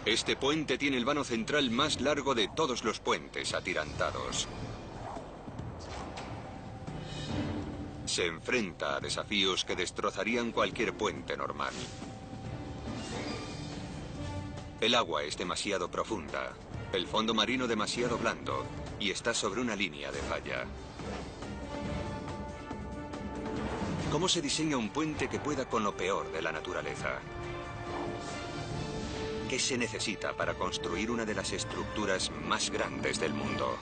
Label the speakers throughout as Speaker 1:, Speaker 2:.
Speaker 1: Este puente tiene el vano central más largo de todos los puentes atirantados. Se enfrenta a desafíos que destrozarían cualquier puente normal. El agua es demasiado profunda, el fondo marino demasiado blando y está sobre una línea de falla. ¿Cómo se diseña un puente que pueda con lo peor de la naturaleza? ¿Qué se necesita para construir una de las estructuras más grandes del mundo?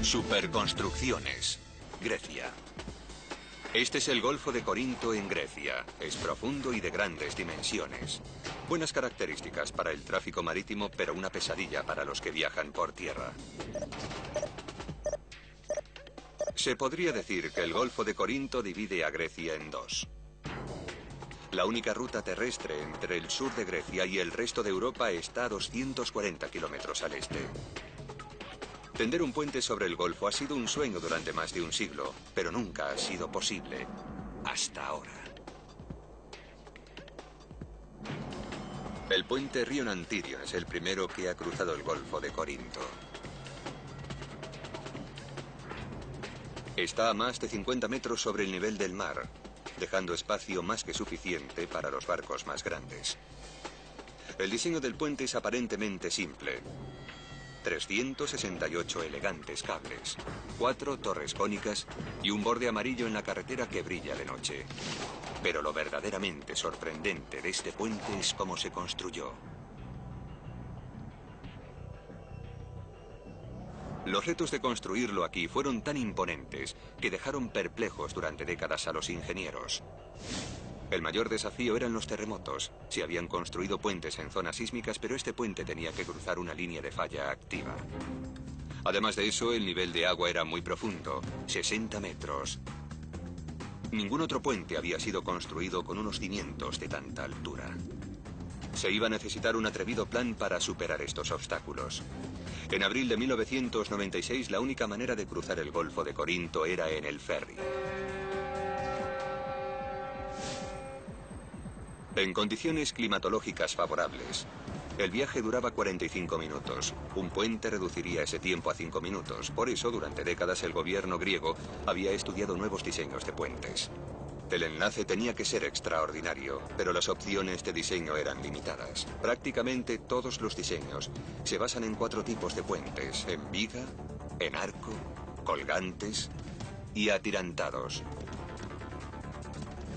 Speaker 1: Superconstrucciones, Grecia. Este es el Golfo de Corinto en Grecia. Es profundo y de grandes dimensiones. Buenas características para el tráfico marítimo, pero una pesadilla para los que viajan por tierra. Se podría decir que el Golfo de Corinto divide a Grecia en dos. La única ruta terrestre entre el sur de Grecia y el resto de Europa está a 240 kilómetros al este. Tender un puente sobre el Golfo ha sido un sueño durante más de un siglo, pero nunca ha sido posible hasta ahora. El puente Río Nantirion es el primero que ha cruzado el Golfo de Corinto. Está a más de 50 metros sobre el nivel del mar, dejando espacio más que suficiente para los barcos más grandes. El diseño del puente es aparentemente simple. 368 elegantes cables, 4 torres cónicas y un borde amarillo en la carretera que brilla de noche. Pero lo verdaderamente sorprendente de este puente es cómo se construyó. Los retos de construirlo aquí fueron tan imponentes que dejaron perplejos durante décadas a los ingenieros. El mayor desafío eran los terremotos. Se habían construido puentes en zonas sísmicas, pero este puente tenía que cruzar una línea de falla activa. Además de eso, el nivel de agua era muy profundo, 60 metros. Ningún otro puente había sido construido con unos cimientos de tanta altura. Se iba a necesitar un atrevido plan para superar estos obstáculos. En abril de 1996, la única manera de cruzar el Golfo de Corinto era en el ferry. En condiciones climatológicas favorables, el viaje duraba 45 minutos. Un puente reduciría ese tiempo a 5 minutos. Por eso, durante décadas, el gobierno griego había estudiado nuevos diseños de puentes. El enlace tenía que ser extraordinario, pero las opciones de diseño eran limitadas. Prácticamente todos los diseños se basan en 4 tipos de puentes: en viga, en arco, colgantes y atirantados.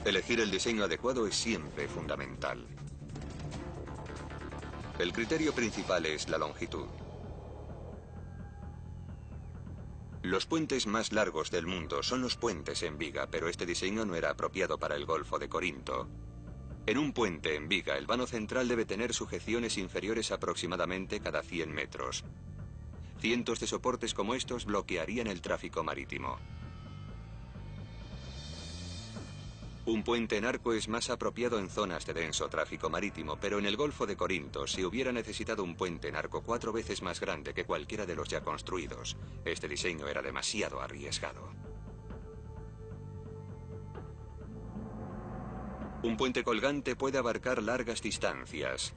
Speaker 1: Elegir el diseño adecuado es siempre fundamental. El criterio principal es la longitud. Los puentes más largos del mundo son los puentes en viga, pero este diseño no era apropiado para el Golfo de Corinto. En un puente en viga, el vano central debe tener sujeciones inferiores aproximadamente cada 100 metros. Cientos de soportes como estos bloquearían el tráfico marítimo. Un puente en arco es más apropiado en zonas de denso tráfico marítimo, pero en el Golfo de Corinto se hubiera necesitado un puente en arco 4 veces más grande que cualquiera de los ya construidos. Este diseño era demasiado arriesgado. Un puente colgante puede abarcar largas distancias.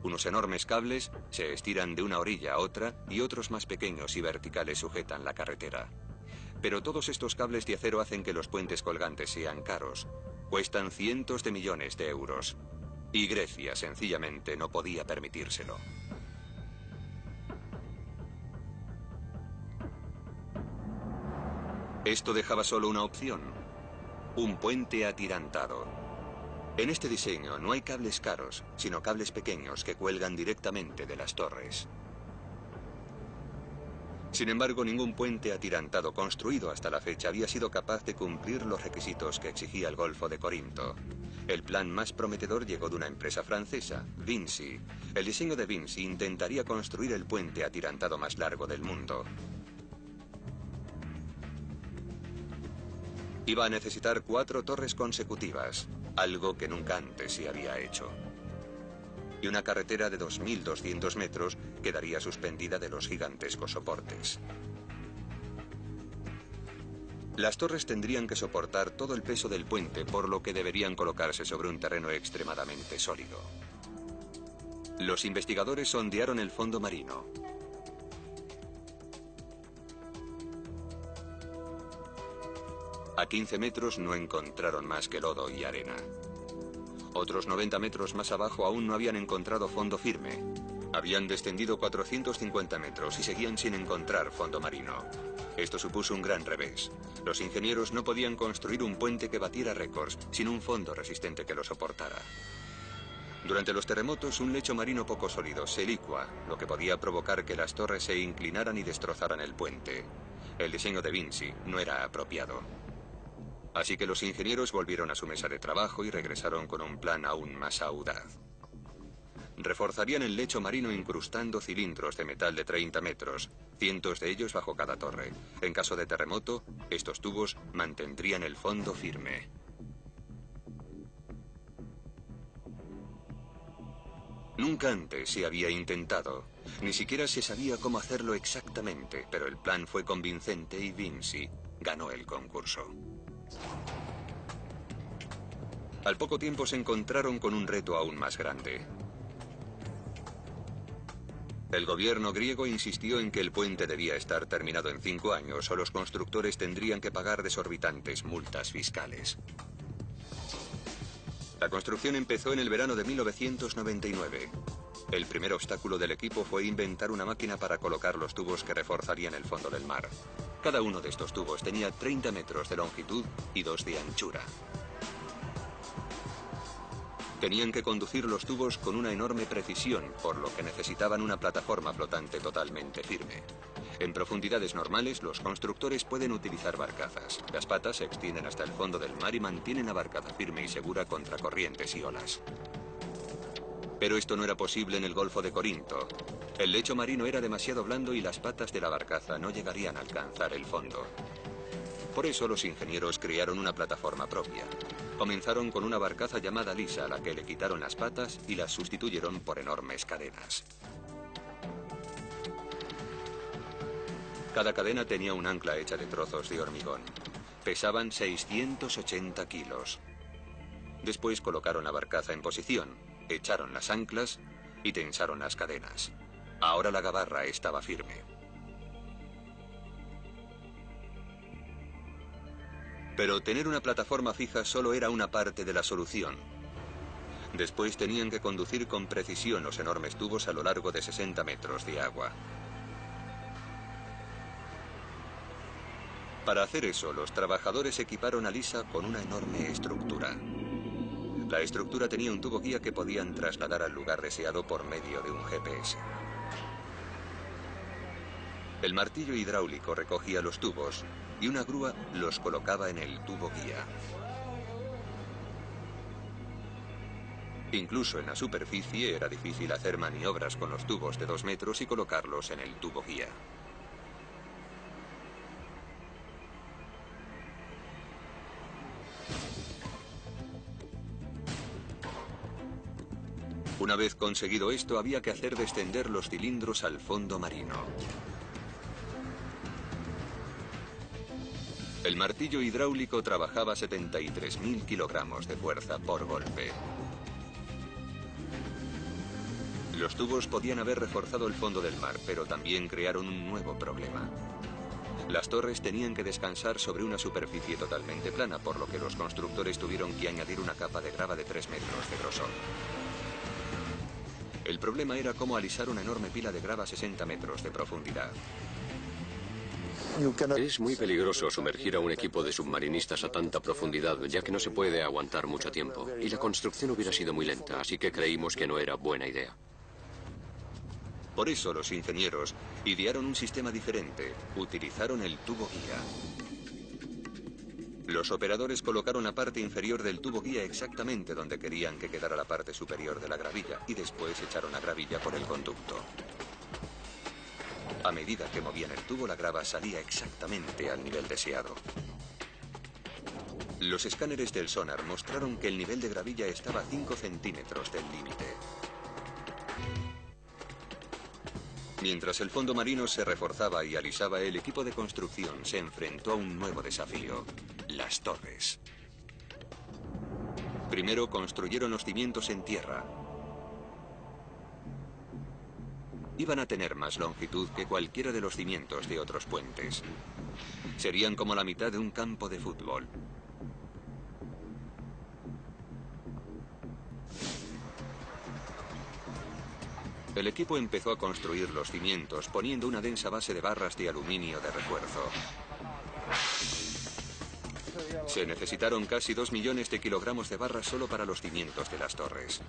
Speaker 1: Unos enormes cables se estiran de una orilla a otra y otros más pequeños y verticales sujetan la carretera. Pero todos estos cables de acero hacen que los puentes colgantes sean caros. Cuestan cientos de millones de euros. Y Grecia sencillamente no podía permitírselo. Esto dejaba solo una opción: un puente atirantado. En este diseño no hay cables caros, sino cables pequeños que cuelgan directamente de las torres. Sin embargo, ningún puente atirantado construido hasta la fecha había sido capaz de cumplir los requisitos que exigía el Golfo de Corinto. El plan más prometedor llegó de una empresa francesa, Vinci. El diseño de Vinci intentaría construir el puente atirantado más largo del mundo. Iba a necesitar 4 torres consecutivas, algo que nunca antes se había hecho. Y una carretera de 2.200 metros quedaría suspendida de los gigantescos soportes. Las torres tendrían que soportar todo el peso del puente, por lo que deberían colocarse sobre un terreno extremadamente sólido. Los investigadores sondearon el fondo marino. A 15 metros no encontraron más que lodo y arena. Otros 90 metros más abajo aún no habían encontrado fondo firme. Habían descendido 450 metros y seguían sin encontrar fondo marino. Esto supuso un gran revés. Los ingenieros no podían construir un puente que batiera récords sin un fondo resistente que lo soportara. Durante los terremotos, un lecho marino poco sólido se licua, lo que podía provocar que las torres se inclinaran y destrozaran el puente. El diseño de Vinci no era apropiado. Así que los ingenieros volvieron a su mesa de trabajo y regresaron con un plan aún más audaz. Reforzarían el lecho marino incrustando cilindros de metal de 30 metros, cientos de ellos bajo cada torre. En caso de terremoto, estos tubos mantendrían el fondo firme. Nunca antes se había intentado. Ni siquiera se sabía cómo hacerlo exactamente, pero el plan fue convincente y Vinci ganó el concurso. Al poco tiempo se encontraron con un reto aún más grande. El gobierno griego insistió en que el puente debía estar terminado en 5 años o los constructores tendrían que pagar desorbitantes multas fiscales. La construcción empezó en el verano de 1999. El primer obstáculo del equipo fue inventar una máquina para colocar los tubos que reforzarían el fondo del mar. Cada uno de estos tubos tenía 30 metros de longitud y 2 de anchura. Tenían que conducir los tubos con una enorme precisión, por lo que necesitaban una plataforma flotante totalmente firme. En profundidades normales, los constructores pueden utilizar barcazas. Las patas se extienden hasta el fondo del mar y mantienen la barcaza firme y segura contra corrientes y olas. Pero esto no era posible en el Golfo de Corinto. El lecho marino era demasiado blando y las patas de la barcaza no llegarían a alcanzar el fondo. Por eso los ingenieros crearon una plataforma propia. Comenzaron con una barcaza llamada Lisa, a la que le quitaron las patas y las sustituyeron por enormes cadenas. Cada cadena tenía un ancla hecha de trozos de hormigón. Pesaban 680 kilos. Después colocaron la barcaza en posición, echaron las anclas y tensaron las cadenas. Ahora la gabarra estaba firme. Pero tener una plataforma fija solo era una parte de la solución. Después tenían que conducir con precisión los enormes tubos a lo largo de 60 metros de agua. Para hacer eso, los trabajadores equiparon a Lisa con una enorme estructura. La estructura tenía un tubo guía que podían trasladar al lugar deseado por medio de un GPS. El martillo hidráulico recogía los tubos y una grúa los colocaba en el tubo guía. Incluso en la superficie era difícil hacer maniobras con los tubos de 2 metros y colocarlos en el tubo guía. Una vez conseguido esto, había que hacer descender los cilindros al fondo marino. El martillo hidráulico trabajaba 73.000 kilogramos de fuerza por golpe. Los tubos podían haber reforzado el fondo del mar, pero también crearon un nuevo problema. Las torres tenían que descansar sobre una superficie totalmente plana, por lo que los constructores tuvieron que añadir una capa de grava de 3 metros de grosor. El problema era cómo alisar una enorme pila de grava a 60 metros de profundidad.
Speaker 2: Es muy peligroso sumergir a un equipo de submarinistas a tanta profundidad, ya que no se puede aguantar mucho tiempo. Y la construcción hubiera sido muy lenta, así que creímos que no era buena idea.
Speaker 1: Por eso los ingenieros idearon un sistema diferente. Utilizaron el tubo guía. Los operadores colocaron la parte inferior del tubo guía exactamente donde querían que quedara la parte superior de la gravilla y después echaron la gravilla por el conducto. A medida que movían el tubo, la grava salía exactamente al nivel deseado. Los escáneres del sonar mostraron que el nivel de gravilla estaba a 5 centímetros del límite. Mientras el fondo marino se reforzaba y alisaba, el equipo de construcción se enfrentó a un nuevo desafío: las torres. Primero construyeron los cimientos en tierra. Iban a tener más longitud que cualquiera de los cimientos de otros puentes. Serían como la mitad de un campo de fútbol. El equipo empezó a construir los cimientos poniendo una densa base de barras de aluminio de refuerzo. Se necesitaron casi 2 millones de kilogramos de barras solo para los cimientos de las torres.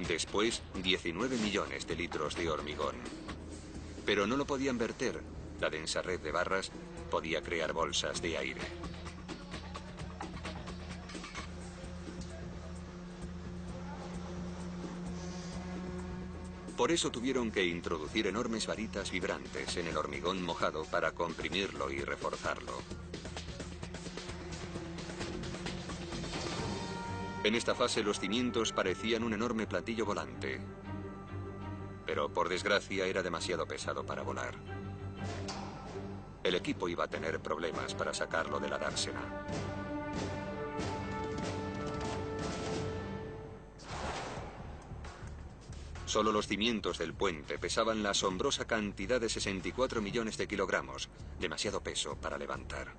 Speaker 1: Después, 19 millones de litros de hormigón. Pero no lo podían verter. La densa red de barras podía crear bolsas de aire. Por eso tuvieron que introducir enormes varitas vibrantes en el hormigón mojado para comprimirlo y reforzarlo. En esta fase los cimientos parecían un enorme platillo volante. Pero por desgracia era demasiado pesado para volar. El equipo iba a tener problemas para sacarlo de la dársena. Solo los cimientos del puente pesaban la asombrosa cantidad de 64 millones de kilogramos, demasiado peso para levantar.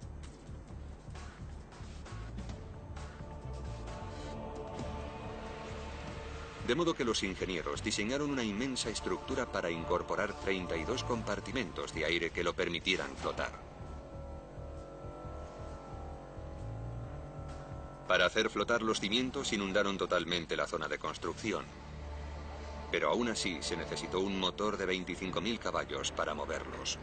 Speaker 1: De modo que los ingenieros diseñaron una inmensa estructura para incorporar 32 compartimentos de aire que lo permitieran flotar. Para hacer flotar los cimientos inundaron totalmente la zona de construcción. Pero aún así se necesitó un motor de 25.000 caballos para moverlos.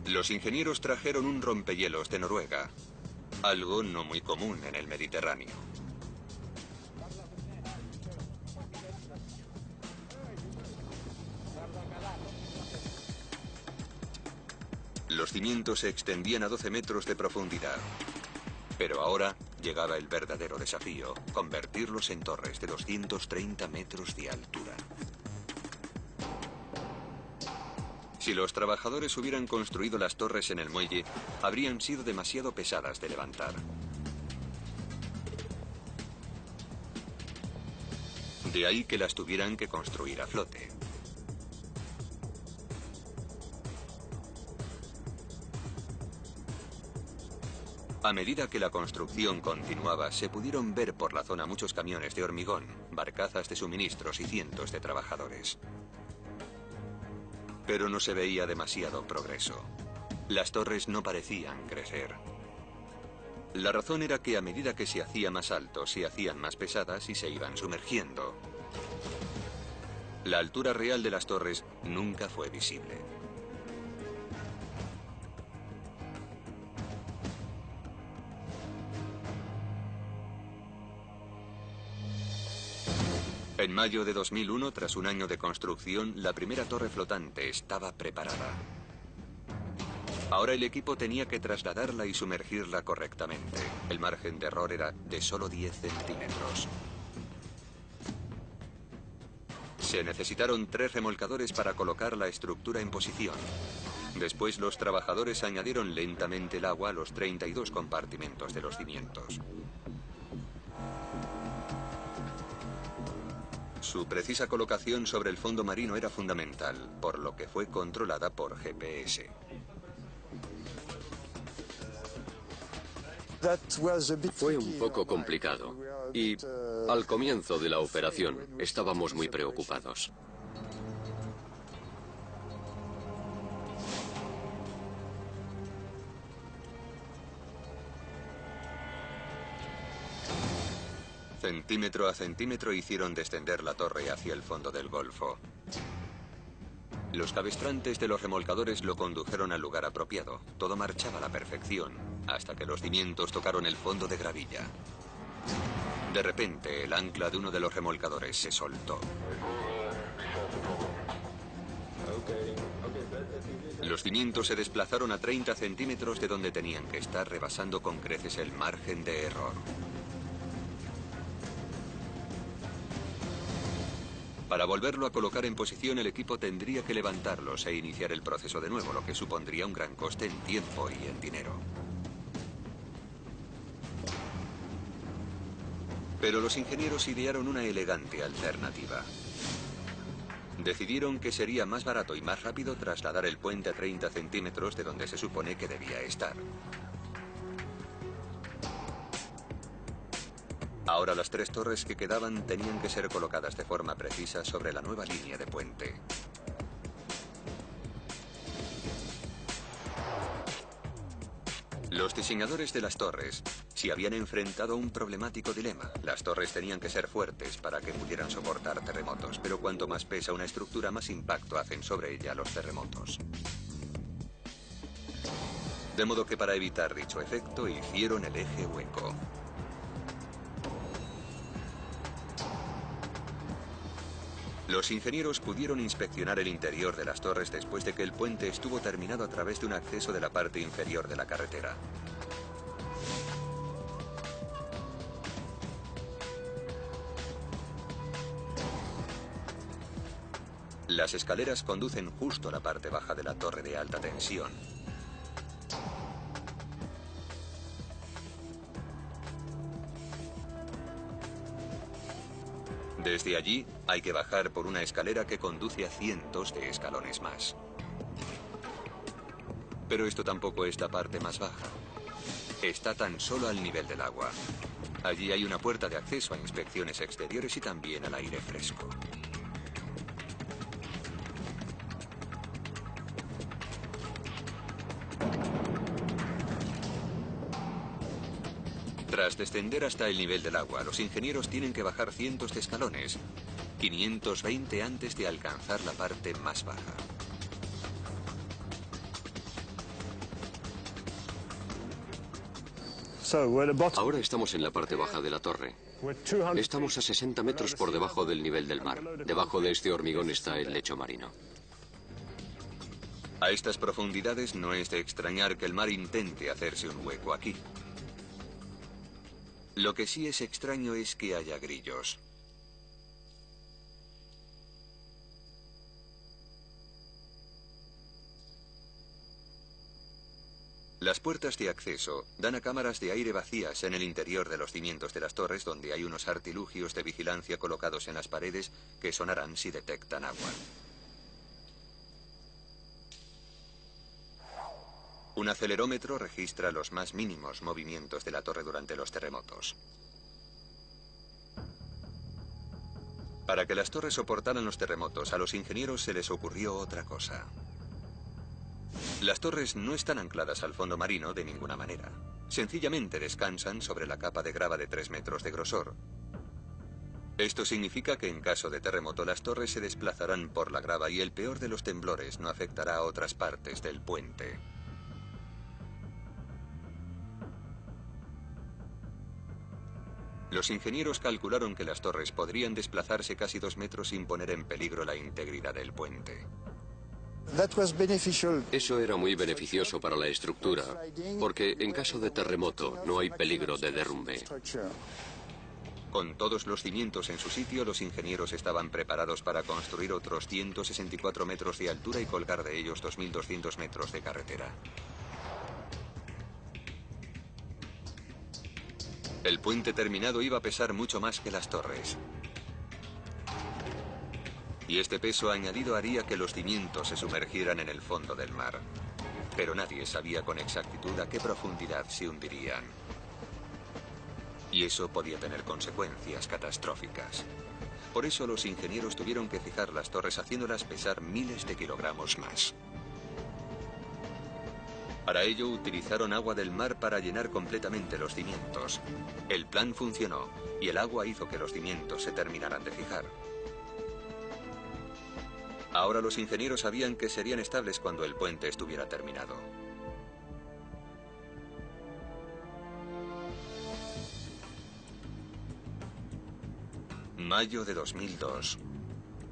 Speaker 1: Los ingenieros trajeron un rompehielos de Noruega, algo no muy común en el Mediterráneo. Los cimientos se extendían a 12 metros de profundidad. Pero ahora llegaba el verdadero desafío: convertirlos en torres de 230 metros de altura. Si los trabajadores hubieran construido las torres en el muelle, habrían sido demasiado pesadas de levantar. De ahí que las tuvieran que construir a flote. A medida que la construcción continuaba, se pudieron ver por la zona muchos camiones de hormigón, barcazas de suministros y cientos de trabajadores. Pero no se veía demasiado progreso. Las torres no parecían crecer. La razón era que a medida que se hacía más alto, se hacían más pesadas y se iban sumergiendo. La altura real de las torres nunca fue visible. En mayo de 2001, tras un año de construcción, la primera torre flotante estaba preparada. Ahora el equipo tenía que trasladarla y sumergirla correctamente. El margen de error era de solo 10 centímetros. Se necesitaron 3 remolcadores para colocar la estructura en posición. Después los trabajadores añadieron lentamente el agua a los 32 compartimentos de los cimientos. Su precisa colocación sobre el fondo marino era fundamental, por lo que fue controlada por GPS.
Speaker 2: Fue un poco complicado y al comienzo de la operación estábamos muy preocupados.
Speaker 1: Centímetro a centímetro hicieron descender la torre hacia el fondo del golfo. Los cabestrantes de los remolcadores lo condujeron al lugar apropiado. Todo marchaba a la perfección, hasta que los cimientos tocaron el fondo de gravilla. De repente, el ancla de uno de los remolcadores se soltó. Los cimientos se desplazaron a 30 centímetros de donde tenían que estar, rebasando con creces el margen de error. Para volverlo a colocar en posición, el equipo tendría que levantarlos e iniciar el proceso de nuevo, lo que supondría un gran coste en tiempo y en dinero. Pero los ingenieros idearon una elegante alternativa. Decidieron que sería más barato y más rápido trasladar el puente a 30 centímetros de donde se supone que debía estar. Ahora las 3 torres que quedaban tenían que ser colocadas de forma precisa sobre la nueva línea de puente. Los diseñadores de las torres se habían enfrentado a un problemático dilema. Las torres tenían que ser fuertes para que pudieran soportar terremotos, pero cuanto más pesa una estructura, más impacto hacen sobre ella los terremotos. De modo que para evitar dicho efecto, hicieron el eje hueco. Los ingenieros pudieron inspeccionar el interior de las torres después de que el puente estuvo terminado a través de un acceso de la parte inferior de la carretera. Las escaleras conducen justo a la parte baja de la torre de alta tensión. Desde allí hay que bajar por una escalera que conduce a cientos de escalones más. Pero esto tampoco es la parte más baja. Está tan solo al nivel del agua. Allí hay una puerta de acceso a inspecciones exteriores y también al aire fresco. Tras descender hasta el nivel del agua, los ingenieros tienen que bajar cientos de escalones, 520 antes de alcanzar la parte más baja.
Speaker 2: Ahora estamos en la parte baja de la torre. Estamos a 60 metros por debajo del nivel del mar. Debajo de este hormigón está el lecho marino.
Speaker 1: A estas profundidades no es de extrañar que el mar intente hacerse un hueco aquí. Lo que sí es extraño es que haya grillos. Las puertas de acceso dan a cámaras de aire vacías en el interior de los cimientos de las torres, donde hay unos artilugios de vigilancia colocados en las paredes que sonarán si detectan agua. Un acelerómetro registra los más mínimos movimientos de la torre durante los terremotos. Para que las torres soportaran los terremotos, a los ingenieros se les ocurrió otra cosa. Las torres no están ancladas al fondo marino de ninguna manera. Sencillamente descansan sobre la capa de grava de 3 metros de grosor. Esto significa que en caso de terremoto las torres se desplazarán por la grava y el peor de los temblores no afectará a otras partes del puente. Los ingenieros calcularon que las torres podrían desplazarse casi 2 metros sin poner en peligro la integridad del puente.
Speaker 2: Eso era muy beneficioso para la estructura, porque en caso de terremoto no hay peligro de derrumbe.
Speaker 1: Con todos los cimientos en su sitio, los ingenieros estaban preparados para construir otros 164 metros de altura y colgar de ellos 2.200 metros de carretera. El puente terminado iba a pesar mucho más que las torres. Y este peso añadido haría que los cimientos se sumergieran en el fondo del mar. Pero nadie sabía con exactitud a qué profundidad se hundirían. Y eso podía tener consecuencias catastróficas. Por eso los ingenieros tuvieron que fijar las torres haciéndolas pesar miles de kilogramos más. Para ello utilizaron agua del mar para llenar completamente los cimientos. El plan funcionó y el agua hizo que los cimientos se terminaran de fijar. Ahora los ingenieros sabían que serían estables cuando el puente estuviera terminado. Mayo de 2002,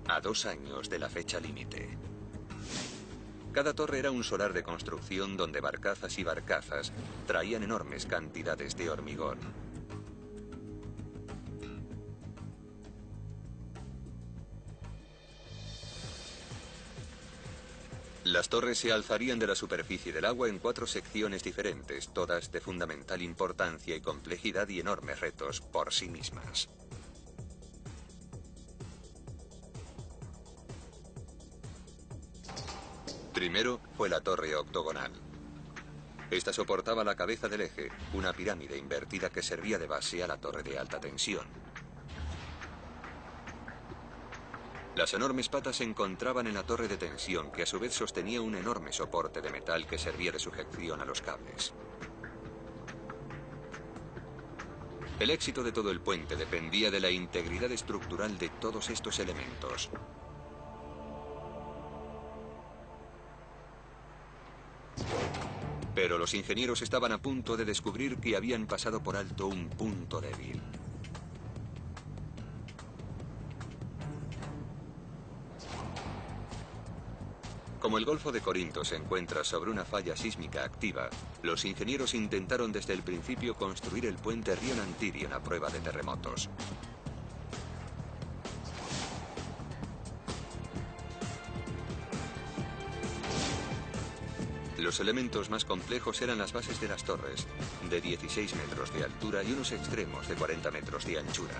Speaker 1: a 2 años de la fecha límite. Cada torre era un solar de construcción donde barcazas y barcazas traían enormes cantidades de hormigón. Las torres se alzarían de la superficie del agua en 4 secciones diferentes, todas de fundamental importancia y complejidad y enormes retos por sí mismas. Primero fue la torre octogonal. Esta soportaba la cabeza del eje, una pirámide invertida que servía de base a la torre de alta tensión. Las enormes patas se encontraban en la torre de tensión, que a su vez sostenía un enorme soporte de metal que servía de sujeción a los cables. El éxito de todo el puente dependía de la integridad estructural de todos estos elementos. Pero los ingenieros estaban a punto de descubrir que habían pasado por alto un punto débil. Como el Golfo de Corinto se encuentra sobre una falla sísmica activa, los ingenieros intentaron desde el principio construir el puente Río Nantirion a prueba de terremotos. Los elementos más complejos eran las bases de las torres, de 16 metros de altura y unos extremos de 40 metros de anchura.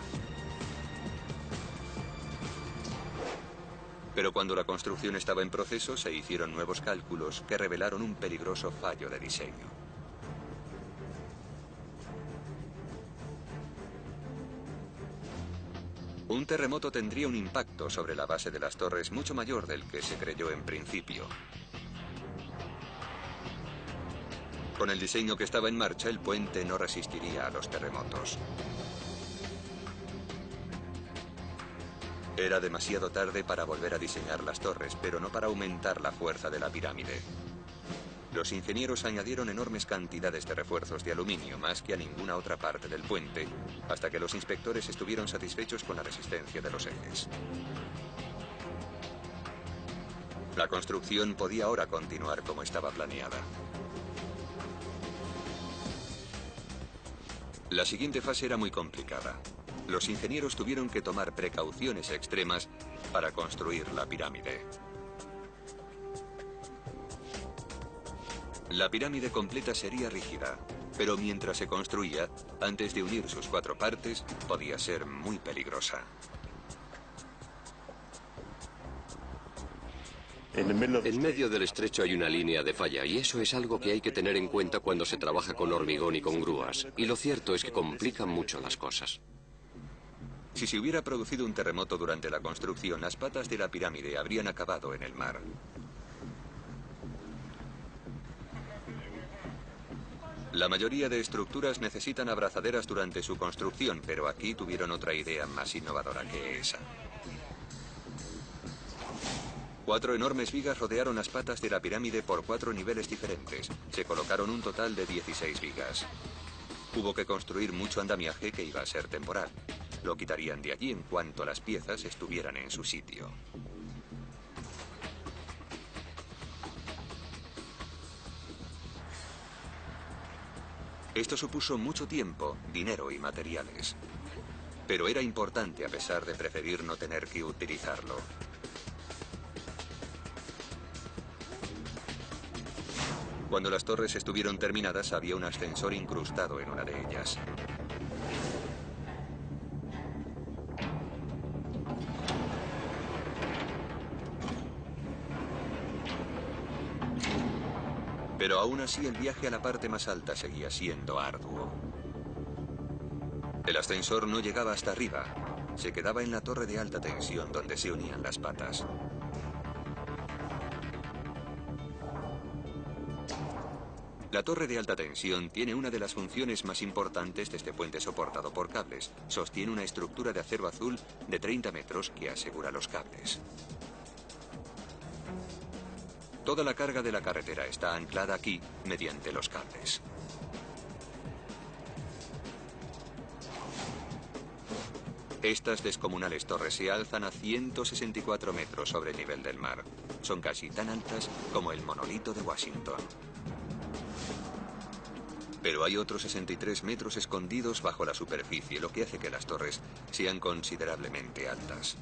Speaker 1: Pero cuando la construcción estaba en proceso, se hicieron nuevos cálculos que revelaron un peligroso fallo de diseño. Un terremoto tendría un impacto sobre la base de las torres mucho mayor del que se creyó en principio. Con el diseño que estaba en marcha, el puente no resistiría a los terremotos. Era demasiado tarde para volver a diseñar las torres, pero no para aumentar la fuerza de la pirámide. Los ingenieros añadieron enormes cantidades de refuerzos de aluminio, más que a ninguna otra parte del puente, hasta que los inspectores estuvieron satisfechos con la resistencia de los ejes. La construcción podía ahora continuar como estaba planeada. La siguiente fase era muy complicada. Los ingenieros tuvieron que tomar precauciones extremas para construir la pirámide. La pirámide completa sería rígida, pero mientras se construía, antes de unir sus 4 partes, podía ser muy peligrosa.
Speaker 2: En medio del estrecho hay una línea de falla y eso es algo que hay que tener en cuenta cuando se trabaja con hormigón y con grúas. Y lo cierto es que complican mucho las cosas.
Speaker 1: Si se hubiera producido un terremoto durante la construcción, las patas de la pirámide habrían acabado en el mar. La mayoría de estructuras necesitan abrazaderas durante su construcción, pero aquí tuvieron otra idea más innovadora que esa. 4 enormes vigas rodearon las patas de la pirámide por 4 niveles diferentes. Se colocaron un total de 16 vigas. Hubo que construir mucho andamiaje que iba a ser temporal. Lo quitarían de allí en cuanto las piezas estuvieran en su sitio. Esto supuso mucho tiempo, dinero y materiales. Pero era importante a pesar de preferir no tener que utilizarlo. Cuando las torres estuvieron terminadas, había un ascensor incrustado en una de ellas. Pero aún así el viaje a la parte más alta seguía siendo arduo. El ascensor no llegaba hasta arriba, se quedaba en la torre de alta tensión donde se unían las patas. La torre de alta tensión tiene una de las funciones más importantes de este puente soportado por cables. Sostiene una estructura de acero azul de 30 metros que asegura los cables. Toda la carga de la carretera está anclada aquí mediante los cables. Estas descomunales torres se alzan a 164 metros sobre el nivel del mar. Son casi tan altas como el monolito de Washington. Pero hay otros 63 metros escondidos bajo la superficie, lo que hace que las torres sean considerablemente altas.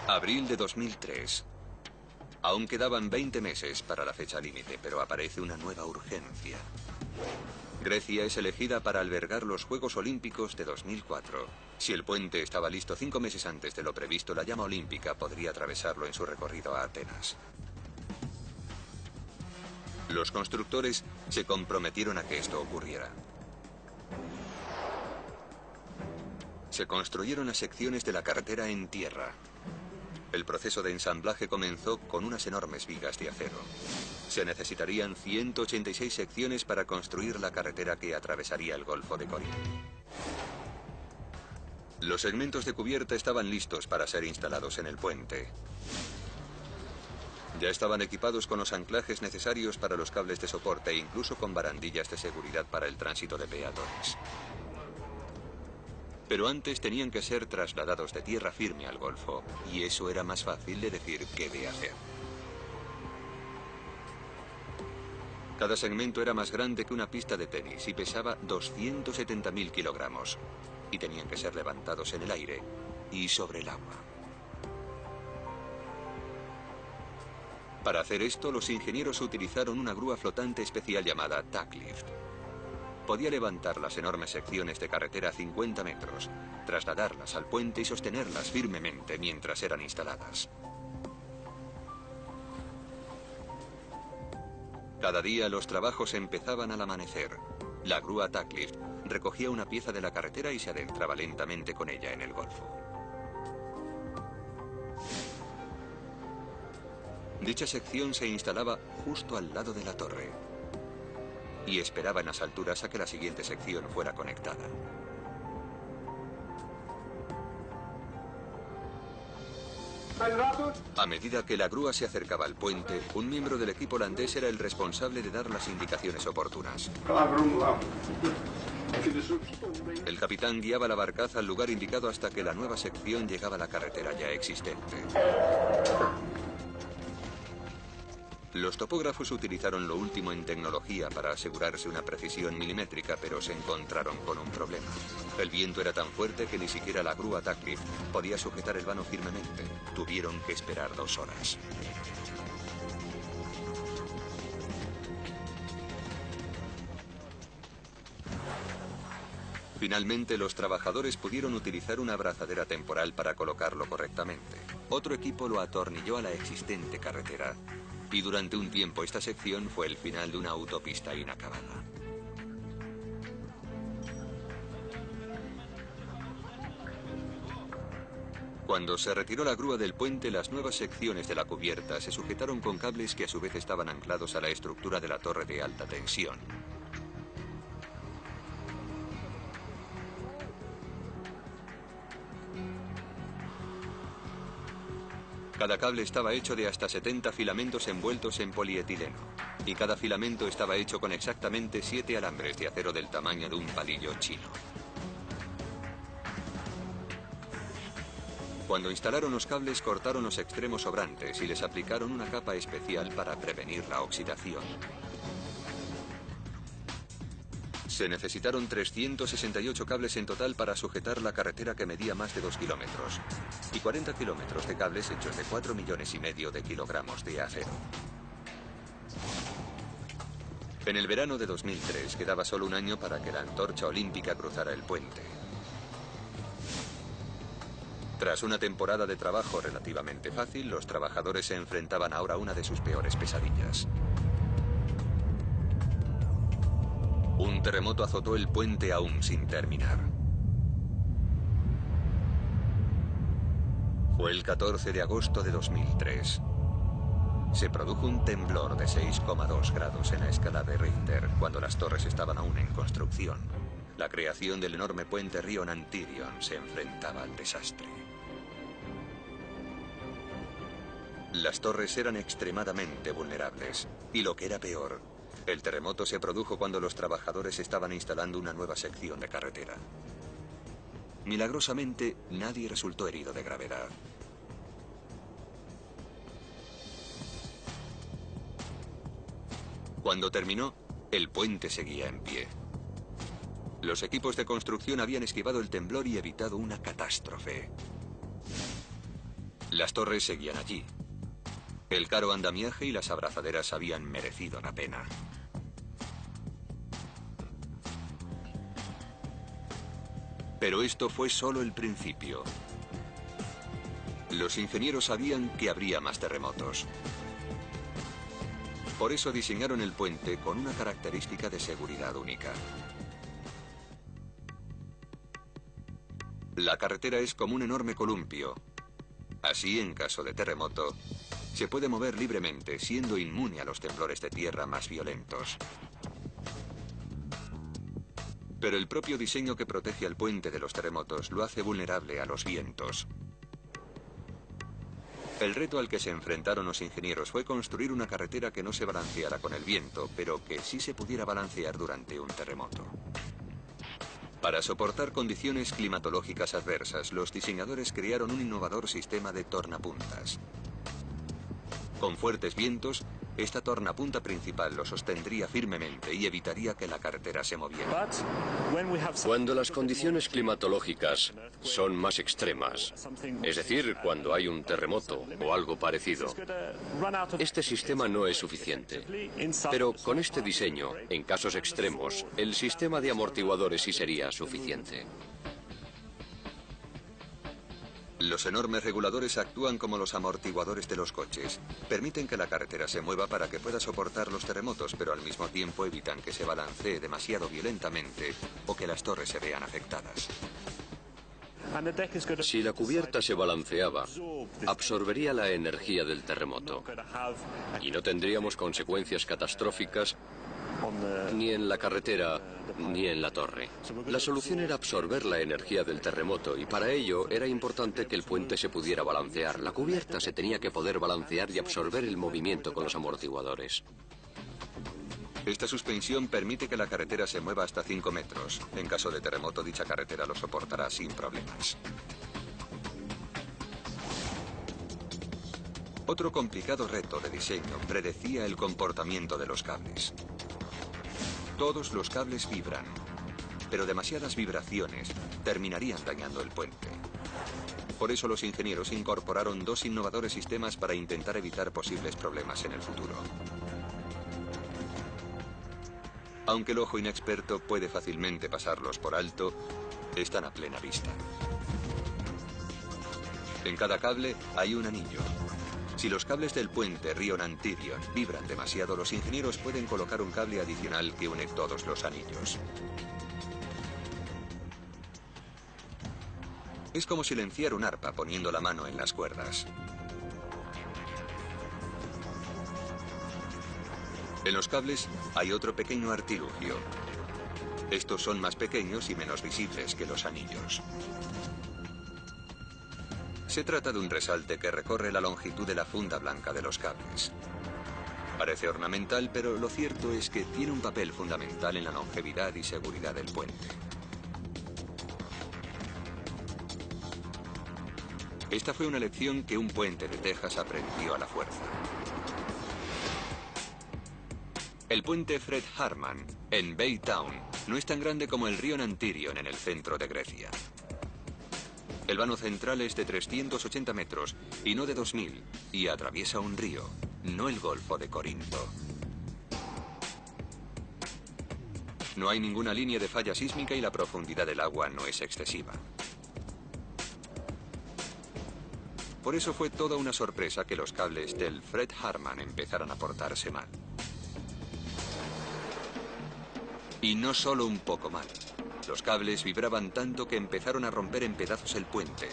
Speaker 1: Abril de 2003. Aún quedaban 20 meses para la fecha límite, pero aparece una nueva urgencia. Grecia es elegida para albergar los Juegos Olímpicos de 2004. Si el puente estaba listo 5 meses antes de lo previsto, la llama olímpica podría atravesarlo en su recorrido a Atenas. Los constructores se comprometieron a que esto ocurriera. Se construyeron las secciones de la carretera en tierra. El proceso de ensamblaje comenzó con unas enormes vigas de acero. Se necesitarían 186 secciones para construir la carretera que atravesaría el Golfo de Corinto. Los segmentos de cubierta estaban listos para ser instalados en el puente. Ya estaban equipados con los anclajes necesarios para los cables de soporte e incluso con barandillas de seguridad para el tránsito de peatones. Pero antes tenían que ser trasladados de tierra firme al Golfo, y eso era más fácil de decir que de hacer. Cada segmento era más grande que una pista de tenis y pesaba 270.000 kilogramos, y tenían que ser levantados en el aire y sobre el agua. Para hacer esto, los ingenieros utilizaron una grúa flotante especial llamada Tacklift. Podía levantar las enormes secciones de carretera a 50 metros, trasladarlas al puente y sostenerlas firmemente mientras eran instaladas. Cada día los trabajos empezaban al amanecer. La grúa Tacklift recogía una pieza de la carretera y se adentraba lentamente con ella en el Golfo. Dicha sección se instalaba justo al lado de la torre y esperaba en las alturas a que la siguiente sección fuera conectada. A medida que la grúa se acercaba al puente, un miembro del equipo holandés era el responsable de dar las indicaciones oportunas. El capitán guiaba la barcaza al lugar indicado hasta que la nueva sección llegaba a la carretera ya existente. Los topógrafos utilizaron lo último en tecnología para asegurarse una precisión milimétrica, pero se encontraron con un problema. El viento era tan fuerte que ni siquiera la grúa Tacklift podía sujetar el vano firmemente. Tuvieron que esperar 2 horas. Finalmente, los trabajadores pudieron utilizar una abrazadera temporal para colocarlo correctamente. Otro equipo lo atornilló a la existente carretera. Y durante un tiempo esta sección fue el final de una autopista inacabada. Cuando se retiró la grúa del puente, las nuevas secciones de la cubierta se sujetaron con cables que a su vez estaban anclados a la estructura de la torre de alta tensión. Cada cable estaba hecho de hasta 70 filamentos envueltos en polietileno, y cada filamento estaba hecho con exactamente 7 alambres de acero del tamaño de un palillo chino. Cuando instalaron los cables, cortaron los extremos sobrantes y les aplicaron una capa especial para prevenir la oxidación. Se necesitaron 368 cables en total para sujetar la carretera, que medía más de 2 kilómetros, y 40 kilómetros de cables hechos de 4,5 millones de kilogramos de acero. En el verano de 2003 quedaba solo un año para que la antorcha olímpica cruzara el puente. Tras una temporada de trabajo relativamente fácil, los trabajadores se enfrentaban ahora a una de sus peores pesadillas. Un terremoto azotó el puente aún sin terminar. Fue el 14 de agosto de 2003. Se produjo un temblor de 6,2 grados en la escala de Richter cuando las torres estaban aún en construcción. La creación del enorme puente Río Nantirion se enfrentaba al desastre. Las torres eran extremadamente vulnerables y, lo que era peor, El terremoto se produjo cuando los trabajadores estaban instalando una nueva sección de carretera. Milagrosamente, nadie resultó herido de gravedad. Cuando terminó, el puente seguía en pie. Los equipos de construcción habían esquivado el temblor y evitado una catástrofe. Las torres seguían allí. El caro andamiaje y las abrazaderas habían merecido la pena. Pero esto fue solo el principio. Los ingenieros sabían que habría más terremotos. Por eso diseñaron el puente con una característica de seguridad única. La carretera es como un enorme columpio. Así, en caso de terremoto, se puede mover libremente, siendo inmune a los temblores de tierra más violentos. Pero el propio diseño que protege al puente de los terremotos lo hace vulnerable a los vientos. El reto al que se enfrentaron los ingenieros fue construir una carretera que no se balanceara con el viento, pero que sí se pudiera balancear durante un terremoto. Para soportar condiciones climatológicas adversas, los diseñadores crearon un innovador sistema de tornapuntas. Con fuertes vientos, esta tornapunta principal lo sostendría firmemente y evitaría que la carretera se moviera.
Speaker 2: Cuando las condiciones climatológicas son más extremas, es decir, cuando hay un terremoto o algo parecido, este sistema no es suficiente. Pero con este diseño, en casos extremos, el sistema de amortiguadores sí sería suficiente.
Speaker 1: Los enormes reguladores actúan como los amortiguadores de los coches. Permiten que la carretera se mueva para que pueda soportar los terremotos, pero al mismo tiempo evitan que se balancee demasiado violentamente o que las torres se vean afectadas.
Speaker 2: Si la cubierta se balanceaba, absorbería la energía del terremoto y no tendríamos consecuencias catastróficas ni en la carretera ni en la torre. La solución era absorber la energía del terremoto y para ello era importante que el puente se pudiera balancear. La cubierta se tenía que poder balancear y absorber el movimiento con los amortiguadores.
Speaker 1: Esta suspensión permite que la carretera se mueva hasta 5 metros. En caso de terremoto, dicha carretera lo soportará sin problemas. Otro complicado reto de diseño predecía el comportamiento de los cables. Todos los cables vibran, pero demasiadas vibraciones terminarían dañando el puente. Por eso los ingenieros incorporaron dos innovadores sistemas para intentar evitar posibles problemas en el futuro. Aunque el ojo inexperto puede fácilmente pasarlos por alto, están a plena vista. En cada cable hay un anillo. Si los cables del puente Río Nantirion vibran demasiado, los ingenieros pueden colocar un cable adicional que une todos los anillos. Es como silenciar un arpa poniendo la mano en las cuerdas. En los cables hay otro pequeño artilugio. Estos son más pequeños y menos visibles que los anillos. Se trata de un resalte que recorre la longitud de la funda blanca de los cables. Parece ornamental, pero lo cierto es que tiene un papel fundamental en la longevidad y seguridad del puente. Esta fue una lección que un puente de Texas aprendió a la fuerza. El puente Fred Hartman, en Baytown, no es tan grande como el río Nantirion en el centro de Grecia. El vano central es de 380 metros y no de 2000, y atraviesa un río, no el Golfo de Corinto. No hay ninguna línea de falla sísmica y la profundidad del agua no es excesiva. Por eso fue toda una sorpresa que los cables del Fred Hartman empezaran a portarse mal. Y no solo un poco mal. Los cables vibraban tanto que empezaron a romper en pedazos el puente.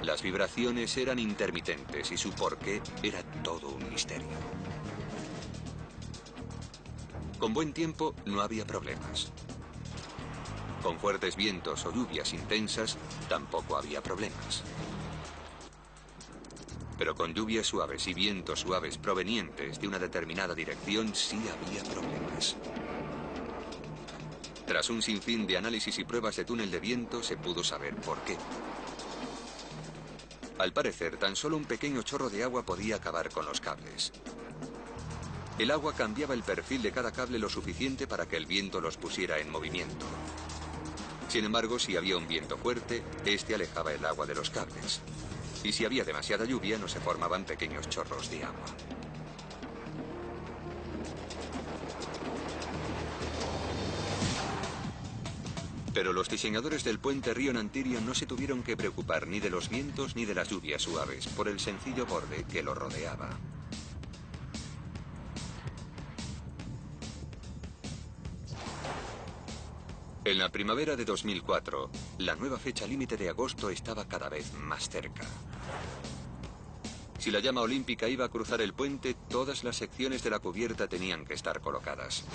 Speaker 1: Las vibraciones eran intermitentes y su porqué era todo un misterio. Con buen tiempo no había problemas. Con fuertes vientos o lluvias intensas tampoco había problemas. Pero con lluvias suaves y vientos suaves provenientes de una determinada dirección sí había problemas. Tras un sinfín de análisis y pruebas de túnel de viento se pudo saber por qué. Al parecer, tan solo un pequeño chorro de agua podía acabar con los cables. El agua cambiaba el perfil de cada cable lo suficiente para que el viento los pusiera en movimiento. Sin embargo, si había un viento fuerte, este alejaba el agua de los cables. Y si había demasiada lluvia, no se formaban pequeños chorros de agua. Pero los diseñadores del puente Río Nantirio no se tuvieron que preocupar ni de los vientos ni de las lluvias suaves, por el sencillo borde que lo rodeaba. En la primavera de 2004, la nueva fecha límite de agosto estaba cada vez más cerca. Si la llama olímpica iba a cruzar el puente, todas las secciones de la cubierta tenían que estar colocadas.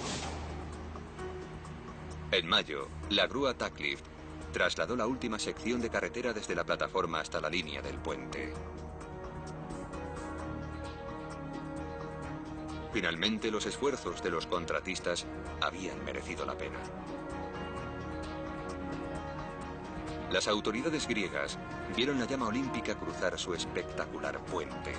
Speaker 1: En mayo, la grúa Tacklift trasladó la última sección de carretera desde la plataforma hasta la línea del puente. Finalmente, los esfuerzos de los contratistas habían merecido la pena. Las autoridades griegas vieron la llama olímpica cruzar su espectacular puente.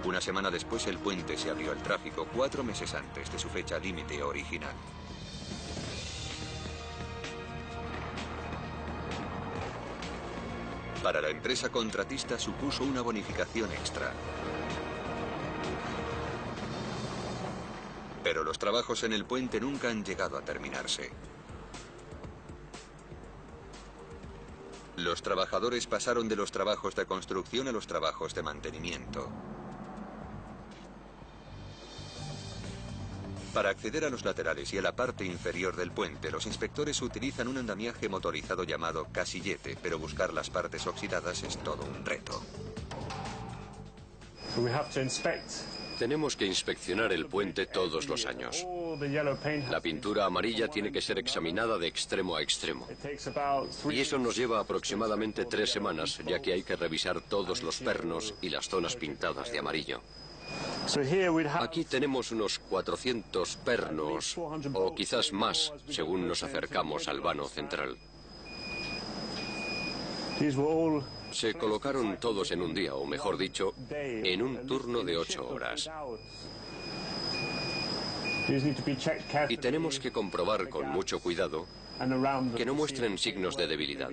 Speaker 1: Una semana después, el puente se abrió al tráfico 4 meses antes de su fecha límite original. Para la empresa contratista supuso una bonificación extra. Pero los trabajos en el puente nunca han llegado a terminarse. Los trabajadores pasaron de los trabajos de construcción a los trabajos de mantenimiento. Para acceder a los laterales y a la parte inferior del puente, los inspectores utilizan un andamiaje motorizado llamado casillete, pero buscar las partes oxidadas es todo un reto.
Speaker 2: Tenemos que inspeccionar el puente todos los años. La pintura amarilla tiene que ser examinada de extremo a extremo. Y eso nos lleva aproximadamente 3 semanas, ya que hay que revisar todos los pernos y las zonas pintadas de amarillo. Aquí tenemos unos 400 pernos, o quizás más, según nos acercamos al vano central. Se colocaron todos en un día, o mejor dicho, en un turno de 8 horas. Y tenemos que comprobar con mucho cuidado que no muestren signos de debilidad.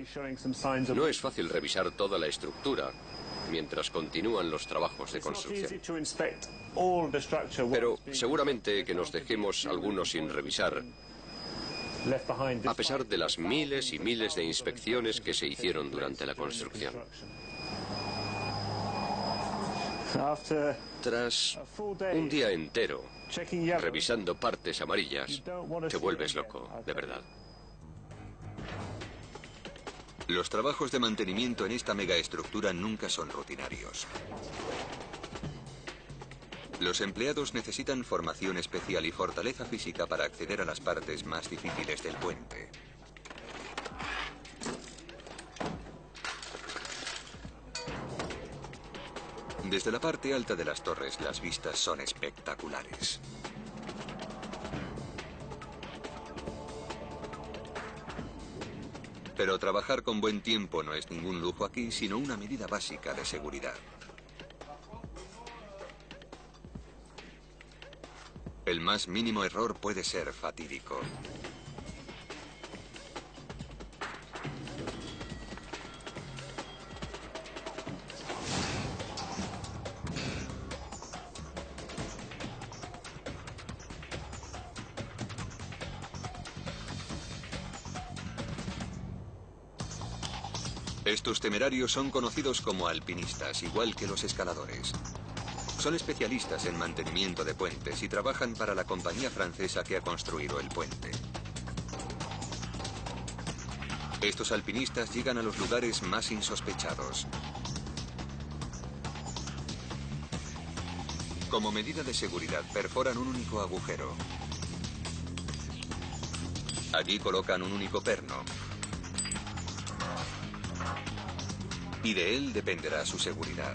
Speaker 2: No es fácil revisar toda la estructura mientras continúan los trabajos de construcción. Pero seguramente que nos dejemos algunos sin revisar, a pesar de las miles y miles de inspecciones que se hicieron durante la construcción. Tras un día entero revisando partes amarillas, te vuelves loco, de verdad.
Speaker 1: Los trabajos de mantenimiento en esta megaestructura nunca son rutinarios. Los empleados necesitan formación especial y fortaleza física para acceder a las partes más difíciles del puente. Desde la parte alta de las torres, las vistas son espectaculares. Pero trabajar con buen tiempo no es ningún lujo aquí, sino una medida básica de seguridad. El más mínimo error puede ser fatídico. Estos temerarios son conocidos como alpinistas, igual que los escaladores. Son especialistas en mantenimiento de puentes y trabajan para la compañía francesa que ha construido el puente. Estos alpinistas llegan a los lugares más insospechados. Como medida de seguridad, perforan un único agujero. Allí colocan un único perno. y de él dependerá su seguridad.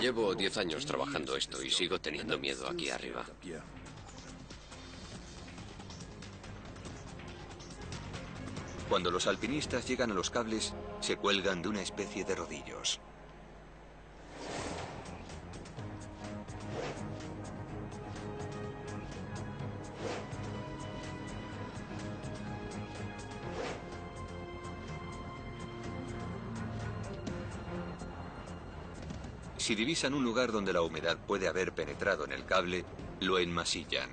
Speaker 2: Llevo 10 años trabajando esto y sigo teniendo miedo aquí arriba.
Speaker 1: Cuando los alpinistas llegan a los cables, se cuelgan de una especie de rodillos. Si divisan un lugar donde la humedad puede haber penetrado en el cable, lo enmasillan.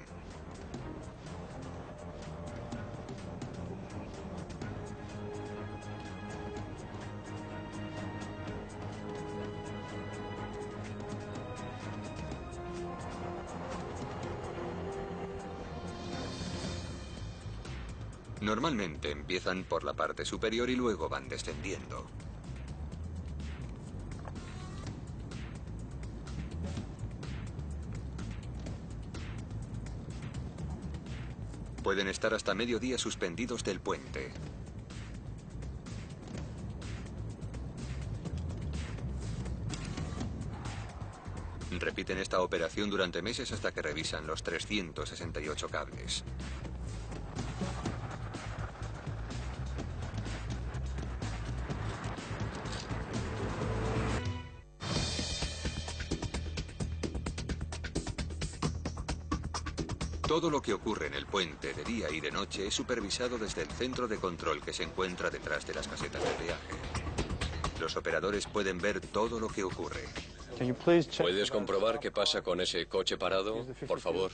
Speaker 1: Normalmente empiezan por la parte superior y luego van descendiendo. Pueden estar hasta mediodía suspendidos del puente. Repiten esta operación durante meses hasta que revisan los 368 cables. Todo lo que ocurre en el puente de día y de noche es supervisado desde el centro de control que se encuentra detrás de las casetas de peaje. Los operadores pueden ver todo lo que ocurre.
Speaker 2: ¿Puedes comprobar qué pasa con ese coche parado, por favor?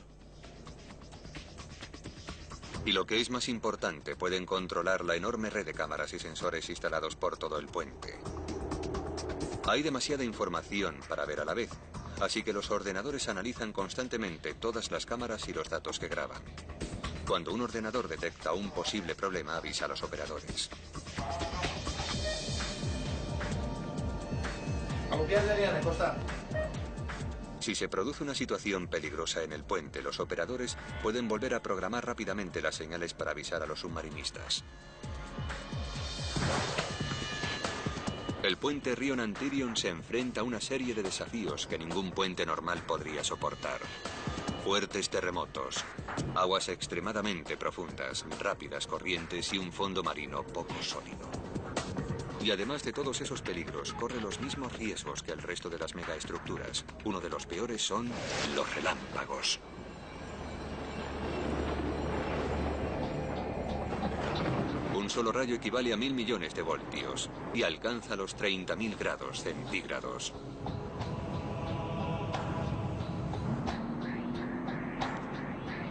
Speaker 1: Y lo que es más importante, pueden controlar la enorme red de cámaras y sensores instalados por todo el puente. Hay demasiada información para ver a la vez, así que los ordenadores analizan constantemente todas las cámaras y los datos que graban. Cuando un ordenador detecta un posible problema, avisa a los operadores. Si se produce una situación peligrosa en el puente, los operadores pueden volver a programar rápidamente las señales para avisar a los submarinistas. El puente Río Nantirion se enfrenta a una serie de desafíos que ningún puente normal podría soportar. Fuertes terremotos, aguas extremadamente profundas, rápidas corrientes y un fondo marino poco sólido. Y además de todos esos peligros, corre los mismos riesgos que el resto de las megaestructuras. Uno de los peores son los relámpagos. Un solo rayo equivale a 1000 millones de voltios y alcanza los 30.000 grados centígrados.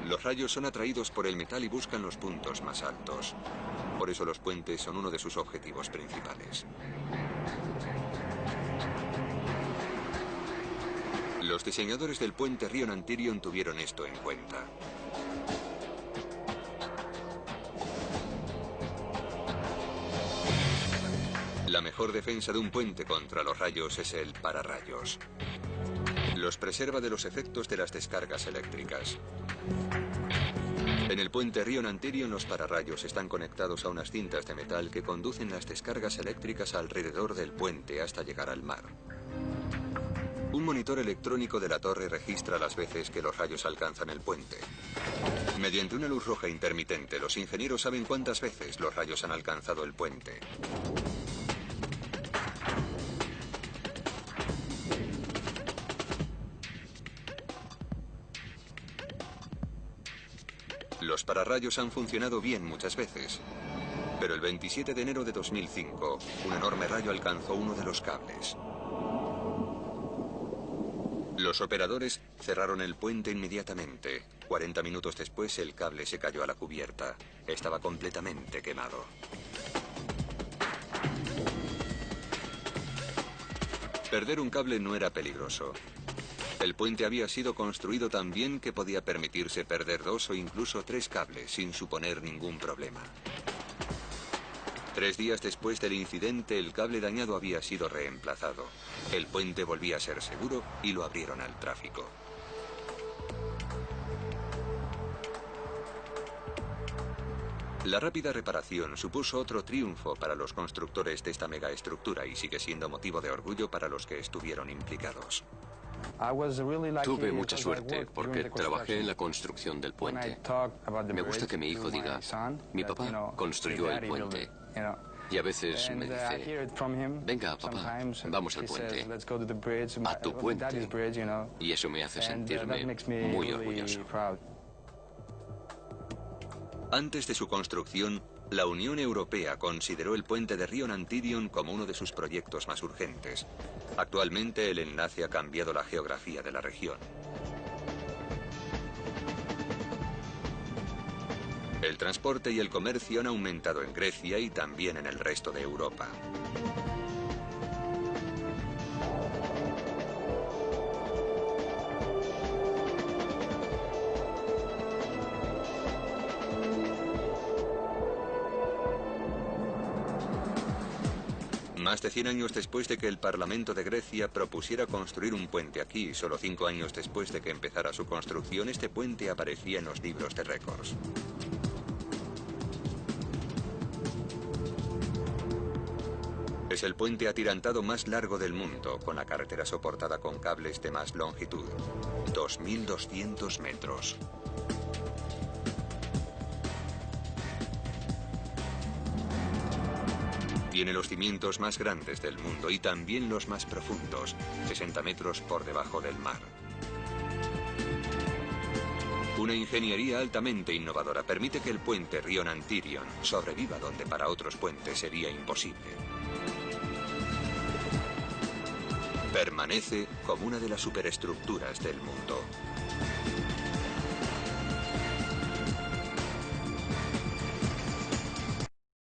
Speaker 1: Los rayos son atraídos por el metal y buscan los puntos más altos. Por eso los puentes son uno de sus objetivos principales. Los diseñadores del puente Río Nantirion tuvieron esto en cuenta. La mejor defensa de un puente contra los rayos es el pararrayos. Los preserva de los efectos de las descargas eléctricas. En el puente Río Nantirion los pararrayos están conectados a unas cintas de metal que conducen las descargas eléctricas alrededor del puente hasta llegar al mar. Un monitor electrónico de la torre registra las veces que los rayos alcanzan el puente. Mediante una luz roja intermitente, los ingenieros saben cuántas veces los rayos han alcanzado el puente. Los pararrayos han funcionado bien muchas veces, pero el 27 de enero de 2005, un enorme rayo alcanzó uno de los cables. Los operadores cerraron el puente inmediatamente. 40 minutos después, el cable se cayó a la cubierta. Estaba completamente quemado. Perder un cable no era peligroso. El puente había sido construido tan bien que podía permitirse perder 2 o incluso 3 cables sin suponer ningún problema. 3 días después del incidente, el cable dañado había sido reemplazado. El puente volvía a ser seguro y lo abrieron al tráfico. La rápida reparación supuso otro triunfo para los constructores de esta megaestructura y sigue siendo motivo de orgullo para los que estuvieron implicados.
Speaker 2: Tuve mucha suerte porque trabajé en la construcción del puente. Me gusta que mi hijo diga, mi papá construyó el puente. Y a veces me dice, venga papá, vamos al puente, a tu puente. Y eso me hace sentirme muy orgulloso.
Speaker 1: Antes de su construcción, la Unión Europea consideró el puente de Río Nantyrion como uno de sus proyectos más urgentes. Actualmente el enlace ha cambiado la geografía de la región. El transporte y el comercio han aumentado en Grecia y también en el resto de Europa. Más de 100 años después de que el Parlamento de Grecia propusiera construir un puente aquí, solo 5 años después de que empezara su construcción, este puente aparecía en los libros de récords. Es el puente atirantado más largo del mundo, con la carretera soportada con cables de más longitud, 2.200 metros. Tiene los cimientos más grandes del mundo y también los más profundos, 60 metros por debajo del mar. Una ingeniería altamente innovadora permite que el puente Río Nantyrion sobreviva donde para otros puentes sería imposible. Permanece como una de las superestructuras del mundo.